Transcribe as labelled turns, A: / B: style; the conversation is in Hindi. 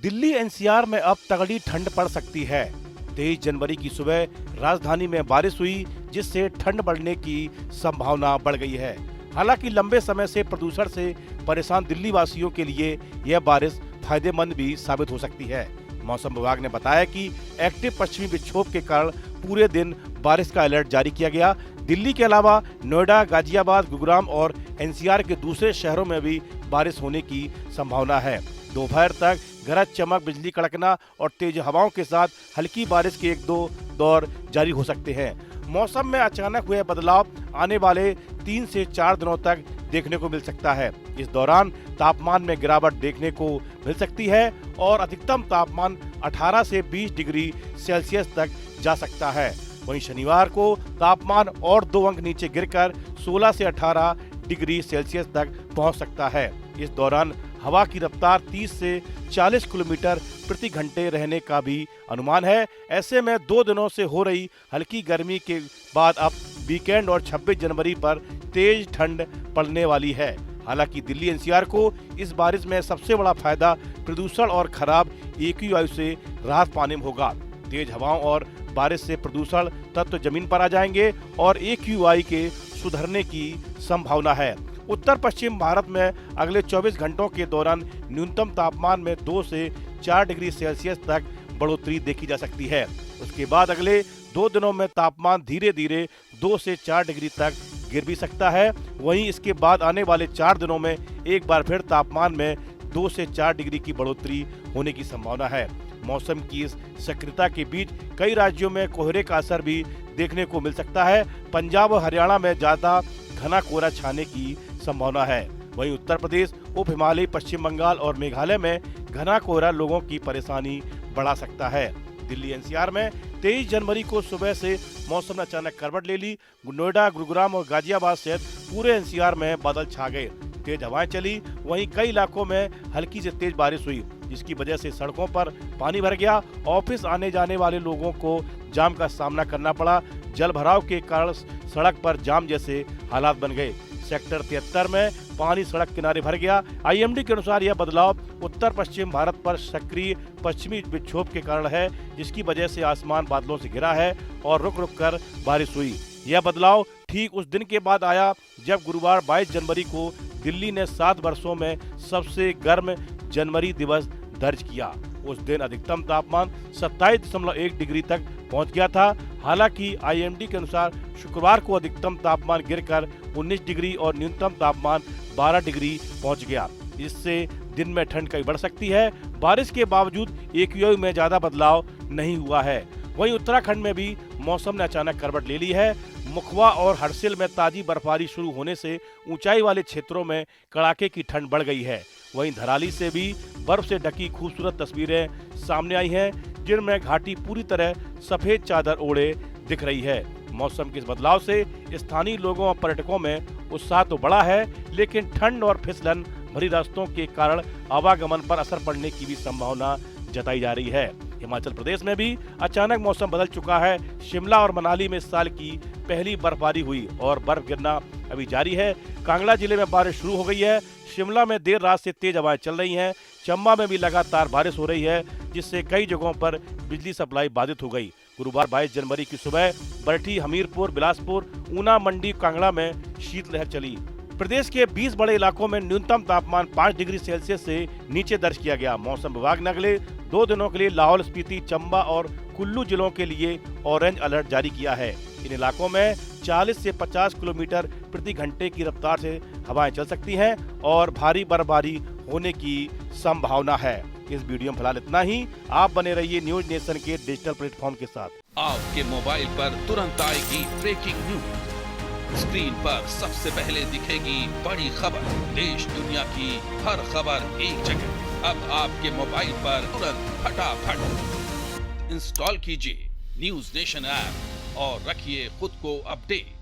A: दिल्ली एनसीआर में अब तगड़ी ठंड पड़ सकती है। 23 जनवरी की सुबह राजधानी में बारिश हुई, जिससे ठंड बढ़ने की संभावना बढ़ गई है। हालांकि लंबे समय से प्रदूषण से परेशान दिल्ली वासियों के लिए यह बारिश फायदेमंद भी साबित हो सकती है। मौसम विभाग ने बताया कि एक्टिव पश्चिमी विक्षोभ के कारण पूरे दिन बारिश का अलर्ट जारी किया गया। दिल्ली के अलावा नोएडा, गाजियाबाद, गुरुग्राम और एनसीआर के दूसरे शहरों में भी बारिश होने की संभावना है। दोपहर तक गरज चमक, बिजली कड़कना और तेज हवाओं के साथ हल्की बारिश के 1-2 दौर जारी हो सकते हैं। मौसम में अचानक हुए बदलाव आने वाले 3 से 4 दिनों तक देखने को मिल सकता है। इस दौरान तापमान में गिरावट देखने को मिल सकती है और अधिकतम तापमान 18 से 20 डिग्री सेल्सियस तक जा सकता है। वहीं शनिवार को तापमान और 2 अंक नीचे गिरकर 16 से 18 डिग्री सेल्सियस तक पहुंच सकता है। इस दौरान हवा की रफ्तार 30 से 40 किलोमीटर प्रति घंटे रहने का भी अनुमान है। ऐसे में 2 दिनों से हो रही हल्की गर्मी के बाद अब वीकेंड और 26 जनवरी पर तेज ठंड पड़ने वाली है। हालांकि दिल्ली एनसीआर को इस बारिश में सबसे बड़ा फायदा प्रदूषण और खराब एक्यू से राहत पाने में होगा। तेज हवाओं और बारिश से प्रदूषण तत्व जमीन पर आ जाएंगे और एक्यूआई के सुधरने की संभावना है। उत्तर पश्चिम भारत में अगले 24 घंटों के दौरान न्यूनतम तापमान में 2 से 4 डिग्री सेल्सियस तक बढ़ोतरी देखी जा सकती है। उसके बाद अगले 2 दिनों में तापमान धीरे धीरे 2 से 4 डिग्री तक गिर भी सकता है। वहीं इसके बाद आने वाले 4 दिनों में एक बार फिर तापमान में 2 से 4 डिग्री की बढ़ोतरी होने की संभावना है। मौसम की इस सक्रियता के बीच कई राज्यों में कोहरे का असर भी देखने को मिल सकता है। पंजाब और हरियाणा में ज्यादा घना कोहरा छाने की संभावना है। वहीं उत्तर प्रदेश, उप हिमालय, पश्चिम बंगाल और मेघालय में घना कोहरा लोगों की परेशानी बढ़ा सकता है। दिल्ली एनसीआर में 23 जनवरी को सुबह से मौसम ने अचानक करवट ले ली। नोएडा, गुरुग्राम और गाजियाबाद सहित पूरे एनसीआर में बादल छा गए, तेज हवाएं चली। वहीं कई इलाकों में हल्की से तेज बारिश हुई, जिसकी वजह से सड़कों पर पानी भर गया। ऑफिस आने जाने वाले लोगों को जाम का सामना करना पड़ा। जल भराव के कारण सड़क पर जाम जैसे हालात बन गए। सेक्टर 73 में पानी सड़क किनारे भर गया। आईएमडी के अनुसार यह बदलाव उत्तर पश्चिम भारत पर सक्रिय पश्चिमी विक्षोभ के कारण है, जिसकी वजह से आसमान बादलों से घिरा है और रुक रुक कर बारिश हुई। यह बदलाव ठीक उस दिन के बाद आया जब गुरुवार 22 जनवरी को दिल्ली ने 7 वर्षों में सबसे गर्म जनवरी दिवस दर्ज किया। उस दिन अधिकतम तापमान 27.1 डिग्री तक पहुंच गया था। हालांकि आईएमडी के अनुसार शुक्रवार को अधिकतम तापमान गिरकर 19 डिग्री और न्यूनतम तापमान 12 डिग्री पहुंच गया। इससे दिन में ठंड कहीं बढ़ सकती है। बारिश के बावजूद एक्यूआई में ज्यादा बदलाव नहीं हुआ है। वहीं उत्तराखंड में भी मौसम ने अचानक करवट ले ली है। मुखवा और हरसिल में ताजी बर्फबारी शुरू होने से ऊंचाई वाले क्षेत्रों में कड़ाके की ठंड बढ़ गई है। वहीं धराली से भी बर्फ से ढकी खूबसूरत तस्वीरें सामने आई हैं, जिनमें घाटी पूरी तरह सफेद चादर ओढ़े दिख रही है। मौसम के इस बदलाव से स्थानीय लोगों और पर्यटकों में उत्साह तो बढ़ा है, लेकिन ठंड और फिसलन भरी रास्तों के कारण आवागमन पर असर पड़ने की भी संभावना जताई जा रही है। हिमाचल प्रदेश में भी अचानक मौसम बदल चुका है। शिमला और मनाली में इस साल की पहली बर्फबारी हुई और बर्फ गिरना अभी जारी है। कांगड़ा जिले में बारिश शुरू हो गई है। शिमला में देर रात से तेज हवाएं चल रही हैं। चंबा में भी लगातार बारिश हो रही है, जिससे कई जगहों पर बिजली सप्लाई बाधित हो गई। गुरुवार 22 जनवरी की सुबह बरठी, हमीरपुर, बिलासपुर, ऊना, मंडी, कांगड़ा में शीतलहर चली। प्रदेश के 20 बड़े इलाकों में न्यूनतम तापमान 5 डिग्री सेल्सियस से नीचे दर्ज किया गया। मौसम विभाग ने अगले 2 दिनों के लिए लाहौल स्पीति, चंबा और कुल्लू जिलों के लिए ऑरेंज अलर्ट जारी किया है। इन इलाकों में 40 से 50 किलोमीटर प्रति घंटे की रफ्तार से हवाएं चल सकती हैं और भारी बर्फबारी होने की संभावना है। इस वीडियो में फिलहाल इतना ही। आप बने रहिए न्यूज नेशन के डिजिटल प्लेटफॉर्म के साथ।
B: आपके मोबाइल पर तुरंत आएगी ब्रेकिंग न्यूज। स्क्रीन पर सबसे पहले दिखेगी बड़ी खबर। देश दुनिया की हर खबर एक जगह। अब आपके मोबाइल पर तुरंत फटाफट इंस्टॉल कीजिए न्यूज नेशन ऐप और रखिए खुद को अपडेट।